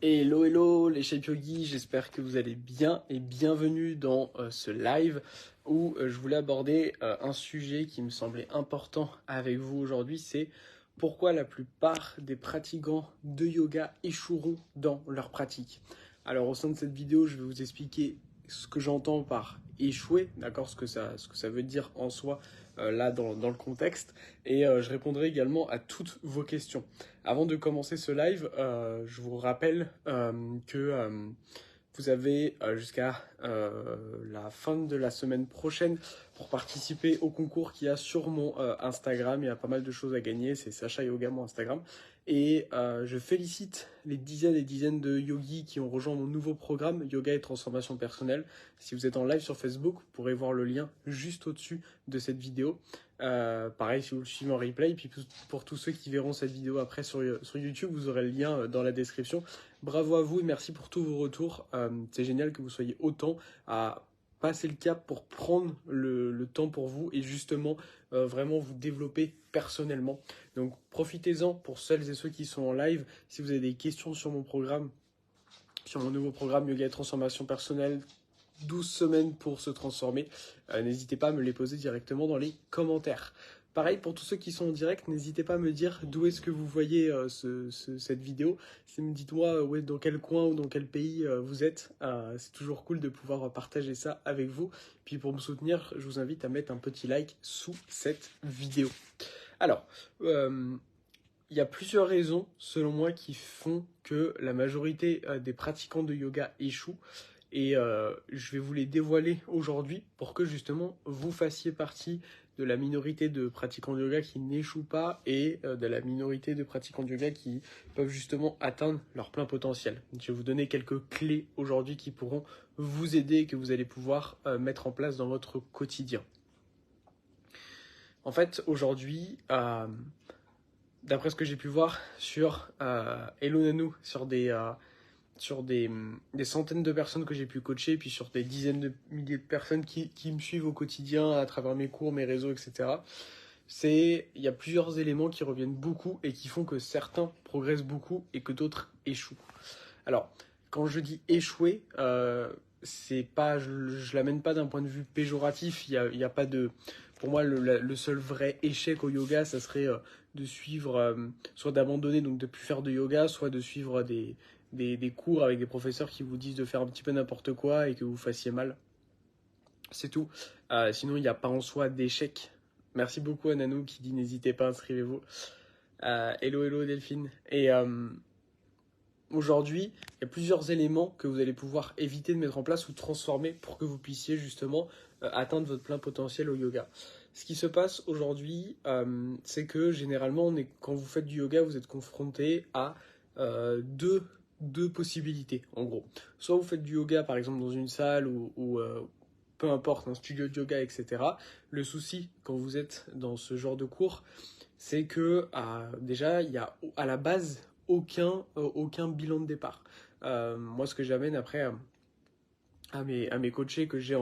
Hello hello les Shape Yogi, j'espère que vous allez bien et bienvenue dans ce live où je voulais aborder un sujet qui me semblait important avec vous aujourd'hui, c'est pourquoi la plupart des pratiquants de yoga échoueront dans leur pratique. Alors au sein de cette vidéo, je vais vous expliquer ce que j'entends par échouer, d'accord, ce que ça veut dire en soi là dans le contexte, et je répondrai également à toutes vos questions. Avant de commencer ce live, je vous rappelle que vous avez jusqu'à la fin de la semaine prochaine pour participer au concours qu'il y a sur mon Instagram. Il y a pas mal de choses à gagner, c'est Sacha Yoga, mon Instagram. Et je félicite les dizaines et dizaines de yogis qui ont rejoint mon nouveau programme Yoga et Transformation Personnelle. Si vous êtes en live sur Facebook, vous pourrez voir le lien juste au-dessus de cette vidéo. Pareil, si vous le suivez en replay, et puis pour tous ceux qui verront cette vidéo après sur YouTube, vous aurez le lien dans la description. Bravo à vous et merci pour tous vos retours. C'est génial que vous soyez autant à passer le cap pour prendre le temps pour vous et justement vraiment vous développer personnellement. Donc profitez-en pour celles et ceux qui sont en live. Si vous avez des questions sur mon programme, sur mon nouveau programme Yoga et Transformation Personnelle, 12 semaines pour se transformer, n'hésitez pas à me les poser directement dans les commentaires. Pareil pour tous ceux qui sont en direct, n'hésitez pas à me dire d'où est-ce que vous voyez cette vidéo. Dites-moi dans quel coin ou dans quel pays vous êtes. C'est toujours cool de pouvoir partager ça avec vous. Puis pour me soutenir, je vous invite à mettre un petit like sous cette vidéo. Alors, il y a plusieurs raisons, selon moi, qui font que la majorité des pratiquants de yoga échouent. Et je vais vous les dévoiler aujourd'hui pour que justement vous fassiez partie de la minorité de pratiquants de yoga qui n'échouent pas et de la minorité de pratiquants de yoga qui peuvent justement atteindre leur plein potentiel. Je vais vous donner quelques clés aujourd'hui qui pourront vous aider et que vous allez pouvoir mettre en place dans votre quotidien. En fait, aujourd'hui, d'après ce que j'ai pu voir sur Hello Nanou, sur des centaines de personnes que j'ai pu coacher, puis sur des dizaines de milliers de personnes qui me suivent au quotidien à travers mes cours, mes réseaux, etc. Il y a plusieurs éléments qui reviennent beaucoup et qui font que certains progressent beaucoup et que d'autres échouent. Alors, quand je dis échouer, c'est pas, je l'amène pas d'un point de vue péjoratif. Il y a pas de, pour moi, le seul vrai échec au yoga, ça serait de suivre, soit d'abandonner, donc de plus faire de yoga, soit de suivre des cours avec des professeurs qui vous disent de faire un petit peu n'importe quoi et que vous fassiez mal. C'est tout. Sinon, il n'y a pas en soi d'échec. Merci beaucoup à Nanou qui dit n'hésitez pas, inscrivez-vous. Hello, hello Delphine. Et aujourd'hui, il y a plusieurs éléments que vous allez pouvoir éviter de mettre en place ou transformer pour que vous puissiez justement atteindre votre plein potentiel au yoga. Ce qui se passe aujourd'hui, c'est que généralement, quand vous faites du yoga, vous êtes confronté à deux possibilités, en gros. Soit vous faites du yoga, par exemple, dans une salle ou peu importe, un studio de yoga, etc. Le souci, quand vous êtes dans ce genre de cours, c'est que déjà, il y a à la base aucun bilan de départ. Moi, ce que j'amène après à mes coachés que j'ai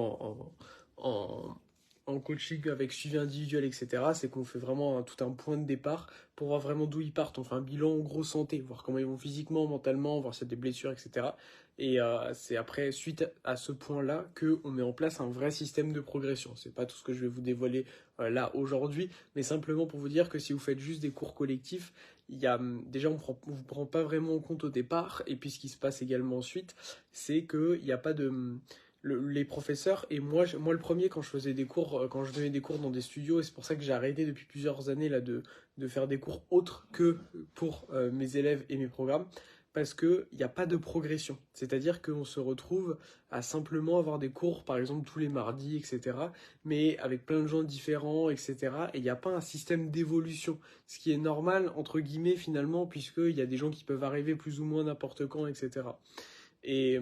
en coaching avec suivi individuel, etc., c'est qu'on fait vraiment tout un point de départ pour voir vraiment d'où ils partent. On fait un bilan en gros santé, voir comment ils vont physiquement, mentalement, voir s'il y a des blessures, etc. Et c'est après, suite à ce point-là, qu'on met en place un vrai système de progression. C'est pas tout ce que je vais vous dévoiler là aujourd'hui, mais simplement pour vous dire que si vous faites juste des cours collectifs, déjà on vous prend pas vraiment en compte au départ, et puis ce qui se passe également ensuite, c'est qu'il n'y a pas de... les professeurs, et moi le premier, quand je faisais des cours, quand je donnais des cours dans des studios, et c'est pour ça que j'ai arrêté depuis plusieurs années là de faire des cours autres que pour mes élèves et mes programmes, parce qu'il n'y a pas de progression. C'est-à-dire qu'on se retrouve à simplement avoir des cours, par exemple tous les mardis, etc., mais avec plein de gens différents, etc., et il n'y a pas un système d'évolution, ce qui est normal, entre guillemets, finalement, puisqu'il y a des gens qui peuvent arriver plus ou moins n'importe quand, etc. Et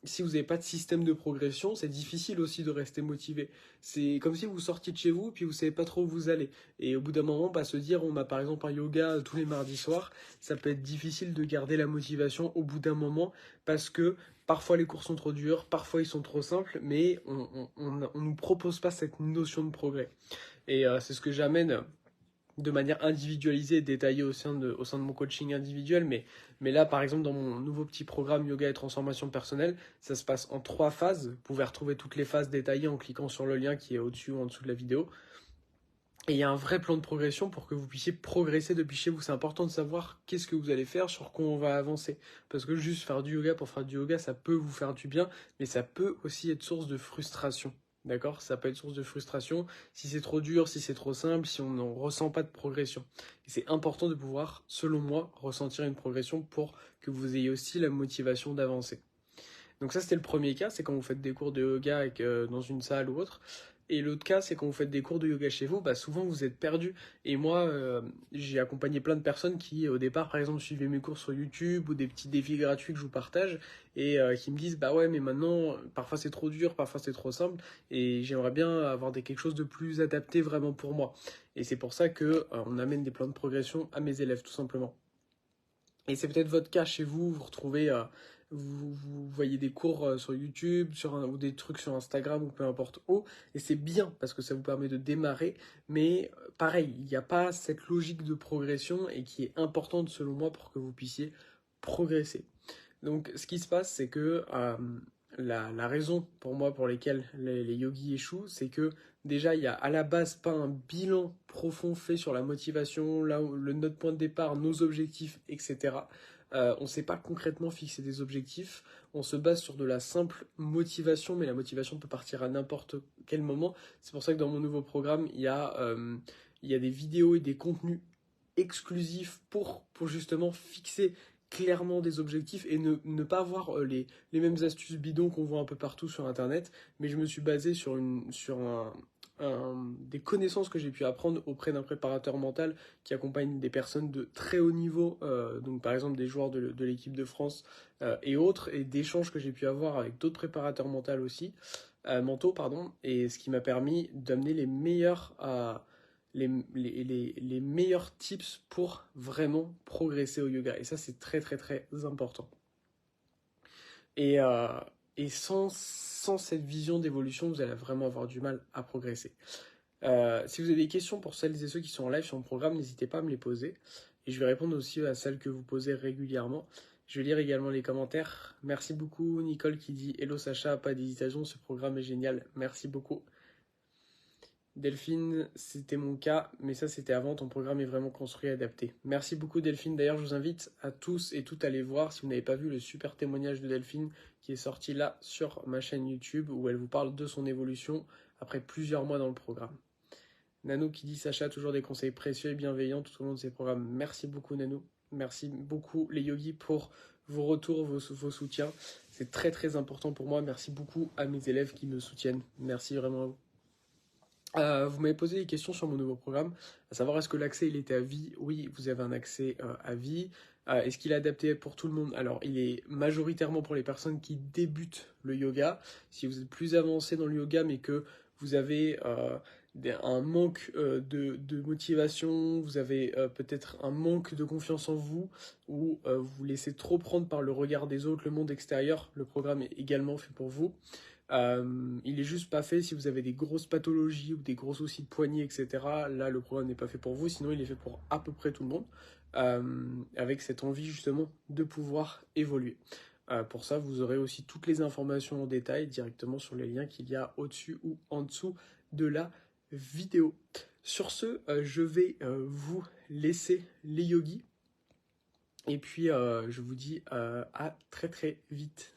si vous n'avez pas de système de progression, c'est difficile aussi de rester motivé. C'est comme si vous sortiez de chez vous puis vous savez pas trop où vous allez. Et au bout d'un moment, se dire on a par exemple un yoga tous les mardis soirs, ça peut être difficile de garder la motivation au bout d'un moment parce que parfois les cours sont trop durs, parfois ils sont trop simples, mais on nous propose pas cette notion de progrès. Et c'est ce que j'amène de manière individualisée et détaillée au sein de mon coaching individuel. Mais là, par exemple, dans mon nouveau petit programme Yoga et Transformation Personnelle, ça se passe en 3 phases. Vous pouvez retrouver toutes les phases détaillées en cliquant sur le lien qui est au-dessus ou en dessous de la vidéo. Et il y a un vrai plan de progression pour que vous puissiez progresser depuis chez vous. C'est important de savoir qu'est-ce que vous allez faire, sur quoi on va avancer. Parce que juste faire du yoga pour faire du yoga, ça peut vous faire du bien, mais ça peut aussi être source de frustration. D'accord? Ça peut être source de frustration si c'est trop dur, si c'est trop simple, si on n'en ressent pas de progression. Et c'est important de pouvoir, selon moi, ressentir une progression pour que vous ayez aussi la motivation d'avancer. Donc ça, c'était le premier cas, c'est quand vous faites des cours de yoga dans une salle ou autre. Et l'autre cas, c'est quand vous faites des cours de yoga chez vous, bah souvent vous êtes perdu. Et moi, j'ai accompagné plein de personnes qui, au départ, par exemple, suivaient mes cours sur YouTube ou des petits défis gratuits que je vous partage et qui me disent, bah ouais, mais maintenant, parfois c'est trop dur, parfois c'est trop simple et j'aimerais bien avoir quelque chose de plus adapté vraiment pour moi. Et c'est pour ça que on amène des plans de progression à mes élèves, tout simplement. Et c'est peut-être votre cas chez vous, vous retrouvez, vous voyez des cours sur YouTube, ou des trucs sur Instagram ou peu importe où, et c'est bien parce que ça vous permet de démarrer, mais pareil, il n'y a pas cette logique de progression et qui est importante selon moi pour que vous puissiez progresser. Donc ce qui se passe, c'est que la raison pour moi pour lesquelles les yogis échouent, c'est que déjà il y a à la base pas un bilan profond fait sur la motivation, là où notre point de départ, nos objectifs, etc. On ne sait pas concrètement fixer des objectifs, on se base sur de la simple motivation, mais la motivation peut partir à n'importe quel moment. C'est pour ça que dans mon nouveau programme, il y a des vidéos et des contenus exclusifs pour justement fixer clairement des objectifs et ne pas avoir les mêmes astuces bidons qu'on voit un peu partout sur internet, mais je me suis basé sur des connaissances que j'ai pu apprendre auprès d'un préparateur mental qui accompagne des personnes de très haut niveau, donc par exemple des joueurs de l'équipe de France et autres, et d'échanges que j'ai pu avoir avec d'autres préparateurs mentaux, pardon, et ce qui m'a permis d'amener les meilleurs tips pour vraiment progresser au yoga. Et ça, c'est très très très important. Et, euh, et sans cette vision d'évolution, vous allez vraiment avoir du mal à progresser. Si vous avez des questions pour celles et ceux qui sont en live sur mon programme, n'hésitez pas à me les poser. Et je vais répondre aussi à celles que vous posez régulièrement. Je vais lire également les commentaires. Merci beaucoup Nicole qui dit « Hello Sacha, pas d'hésitation, ce programme est génial. Merci beaucoup. » Delphine, c'était mon cas, mais ça c'était avant, ton programme est vraiment construit et adapté. Merci beaucoup Delphine, d'ailleurs je vous invite à tous et toutes à aller voir si vous n'avez pas vu le super témoignage de Delphine qui est sorti là sur ma chaîne YouTube où elle vous parle de son évolution après plusieurs mois dans le programme. Nanou qui dit Sacha, toujours des conseils précieux et bienveillants tout au long de ces programmes. Merci beaucoup Nanou, merci beaucoup les yogis pour vos retours, vos soutiens. C'est très très important pour moi, merci beaucoup à mes élèves qui me soutiennent. Merci vraiment à vous. Vous m'avez posé des questions sur mon nouveau programme, à savoir est-ce que l'accès il était à vie? Oui, vous avez un accès à vie. Est-ce qu'il est adapté pour tout le monde? Alors, il est majoritairement pour les personnes qui débutent le yoga. Si vous êtes plus avancé dans le yoga, mais que vous avez un manque de motivation, vous avez peut-être un manque de confiance en vous, ou vous vous laissez trop prendre par le regard des autres, le monde extérieur, le programme est également fait pour vous. Il est juste pas fait si vous avez des grosses pathologies ou des gros soucis de poignet, etc. Là, le programme n'est pas fait pour vous, sinon il est fait pour à peu près tout le monde, avec cette envie justement de pouvoir évoluer. Pour ça, vous aurez aussi toutes les informations en détail directement sur les liens qu'il y a au-dessus ou en dessous de la vidéo. Sur ce, je vais vous laisser les yogis. Et puis, je vous dis à très très vite.